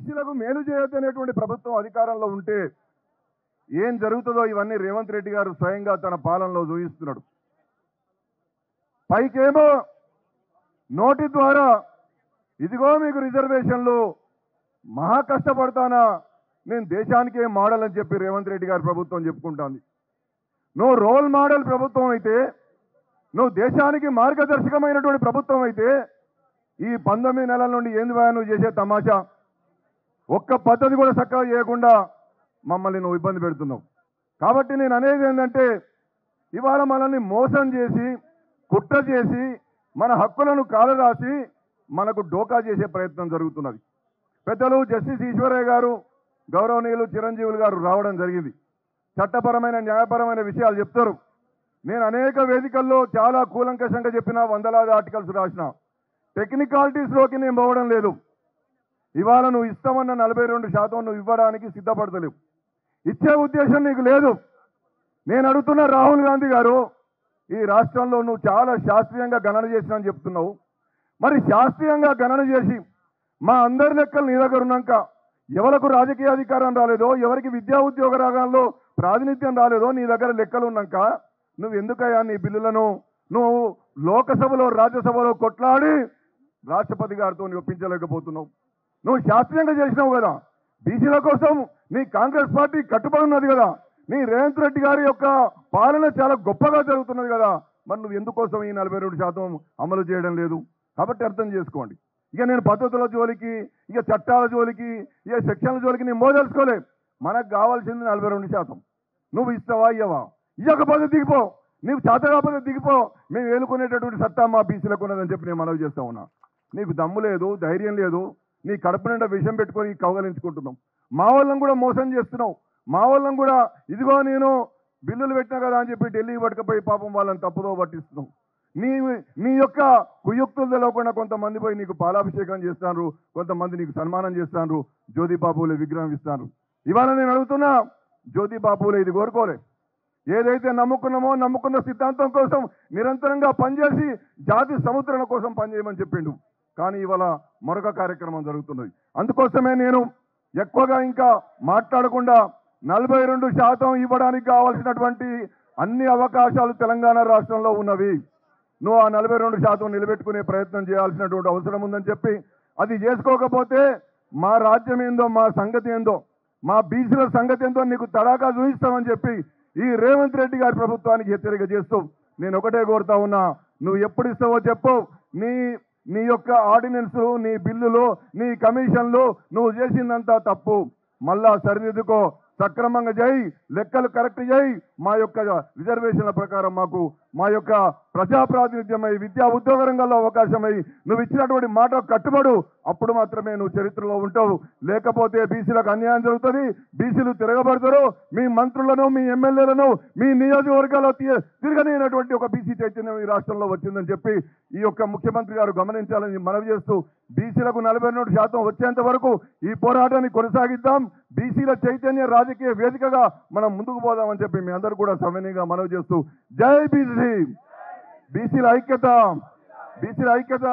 బీసీలకు మేలు చేయొద్దనేటువంటి ప్రభుత్వం అధికారంలో ఉంటే ఏం జరుగుతుందో ఇవన్నీ రేవంత్ రెడ్డి గారు స్వయంగా తన పాలనలో చూపిస్తున్నాడు. పైకేమో నోటి ద్వారా ఇదిగో మీకు రిజర్వేషన్లు, మహా కష్టపడతానా, నేను దేశానికే మోడల్ అని చెప్పి రేవంత్ రెడ్డి గారి ప్రభుత్వం చెప్పుకుంటోంది. నువ్వు రోల్ మోడల్ ప్రభుత్వం అయితే, నువ్వు దేశానికి మార్గదర్శకమైనటువంటి ప్రభుత్వం అయితే ఈ 19 నెలల నుండి ఏంది నువ్వు చేసే తమాషా? ఒక్క పద్ధతి కూడా చక్కగా చేయకుండా మమ్మల్ని నువ్వు ఇబ్బంది పెడుతున్నావు. కాబట్టి నేను అనేది ఏంటంటే, ఇవాళ మనల్ని మోసం చేసి, కుట్ర చేసి, మన హక్కులను కాలరాసి మనకు డోకా చేసే ప్రయత్నం జరుగుతున్నది. పెద్దలు జస్టిస్ ఈశ్వరయ్య గారు, గౌరవనీయులు చిరంజీవులు గారు రావడం జరిగింది. చట్టపరమైన న్యాయపరమైన విషయాలు చెప్తారు. నేను అనేక వేదికల్లో చాలా కూలంకషంగా చెప్పిన, వందలాది ఆర్టికల్స్ రాసిన. టెక్నికాలిటీస్లోకి నేను పోవడం లేదు. ఇవాళ నువ్వు ఇస్తామన్న 42% నువ్వు ఇవ్వడానికి సిద్ధపడతలేవు. ఇచ్చే ఉద్దేశం నీకు లేదు. నేను అడుగుతున్న రాహుల్ గాంధీ గారు, ఈ రాష్ట్రంలో నువ్వు చాలా శాస్త్రీయంగా గణన చేసినని చెప్తున్నావు. మరి శాస్త్రీయంగా గణన చేసి మా అందరి లెక్కలు నీ దగ్గర ఉన్నాక ఎవరికి రాజకీయ అధికారం రాలేదో, ఎవరికి విద్యా ఉద్యోగ రంగంలో ప్రాతినిధ్యం రాలేదో నీ దగ్గర లెక్కలు ఉన్నాక నువ్వు ఎందుకయ్యా నీ బిల్లులను నువ్వు లోకసభలో రాజ్యసభలో కొట్లాడి రాష్ట్రపతి గారితో ఒప్పించలేకపోతున్నావు? నువ్వు శాస్త్రీయంగా చేసినావు కదా. బీసీల కోసం నీ కాంగ్రెస్ పార్టీ కట్టుబడి ఉన్నది కదా. నీ రేవంత్ రెడ్డి గారి యొక్క పాలన చాలా గొప్పగా జరుగుతున్నది కదా. మరి నువ్వు ఎందుకోసం ఈ 42% అమలు చేయడం లేదు? కాబట్టి అర్థం చేసుకోండి. ఇక నేను పద్ధతుల జోలికి, ఇక చట్టాల జోలికి, ఇక సెక్షన్ల జోలికి నేను మోదలుచుకోలే. మనకు కావాల్సింది 42%. నువ్వు ఇస్తావా ఇయ్యవా? ఇయ్యకపోతే దిగిపో. నీకు చేత కాకపోతే దిగిపో. మేము ఏలుకునేటటువంటి సత్తా మా బీసీలకు ఉన్నదని చెప్పి నేను మనవి చేస్తా ఉన్నా. నీకు దమ్ము లేదు, ధైర్యం లేదు. నీ కడుపు నిండా విషయం పెట్టుకొని కౌగలించుకుంటున్నావు. మా వాళ్ళని కూడా మోసం చేస్తున్నావు. మా వాళ్ళని కూడా ఇదిగో నేను బిల్లులు పెట్టినా కదా అని చెప్పి ఢిల్లీకి పట్టుకపోయి పాపం వాళ్ళని తప్పుదో పట్టిస్తున్నావు. నీ యొక్క కుయుక్తులు తెలవకుండా కొంతమంది పోయి నీకు పాలాభిషేకం చేస్తాను, కొంతమంది నీకు సన్మానం చేస్తాను, జ్యోతిబాపులే విగ్రహం ఇస్తాను. ఇవాళ నేను అడుగుతున్నా, జ్యోతిబాపులే ఇది కోరుకోలే. ఏదైతే నమ్ముకున్నామో నమ్ముకున్న సిద్ధాంతం కోసం నిరంతరంగా పనిచేసి జాతి సముద్రణ కోసం పనిచేయమని చెప్పిండు. కానీ ఇవాళ మరొక కార్యక్రమం జరుగుతున్నది. అందుకోసమే నేను ఎక్కువగా ఇంకా మాట్లాడకుండా 42% ఇవ్వడానికి కావాల్సినటువంటి అన్ని అవకాశాలు తెలంగాణ రాష్ట్రంలో ఉన్నవి. నువ్వు ఆ 42% నిలబెట్టుకునే ప్రయత్నం చేయాల్సినటువంటి అవసరం ఉందని చెప్పి, అది చేసుకోకపోతే మా రాజ్యం ఏందో, మా సంగతి ఏందో, మా బీసీల సంగతి ఏందో నీకు తడాకా చూపిస్తామని చెప్పి ఈ రేవంత్ రెడ్డి గారి ప్రభుత్వానికి హెచ్చరిక చేస్తూ నేను ఒకటే కోరుతా ఉన్నా, నువ్వు ఎప్పుడు ఇస్తావో చెప్పు. నీ యొక్క ఆర్డినెన్స్, నీ బిల్లులు, నీ కమిషన్లు నువ్వు చేసిందంతా తప్పు. మళ్ళా సరిదిద్దుకో, సక్రమంగా చేయి, లెక్కలు కరెక్ట్ చేయి. మా యొక్క రిజర్వేషన్ల ప్రకారం మాకు మా యొక్క ప్రజాప్రాతినిధ్యమై, విద్యా ఉద్యోగ రంగంలో అవకాశమై నువ్వు ఇచ్చినటువంటి మాట కట్టుబడు. అప్పుడు మాత్రమే నువ్వు చరిత్రలో ఉంటావు. లేకపోతే బీసీలకు అన్యాయం జరుగుతుంది. బీసీలు తిరగబడతారు. మీ మంత్రులను, మీ ఎమ్మెల్యేలను మీ నియోజకవర్గాల్లో తిరగనేటువంటి ఒక బీసీ చైతన్యం ఈ రాష్ట్రంలో వచ్చిందని చెప్పి ఈ యొక్క ముఖ్యమంత్రి గారు గమనించాలని మనవి చేస్తూ, బీసీలకు 42% వచ్చేంత వరకు ఈ పోరాటాన్ని కొనసాగిద్దాం. బీసీల చైతన్య రాజకీయ వేదికగా మనం ముందుకు పోదామని చెప్పి మీ అందరూ కూడా సవినయంగా మనవి చేస్తూ, జై బీసీ, బీసీల ఐక్యత, బీసీల ఐక్యత.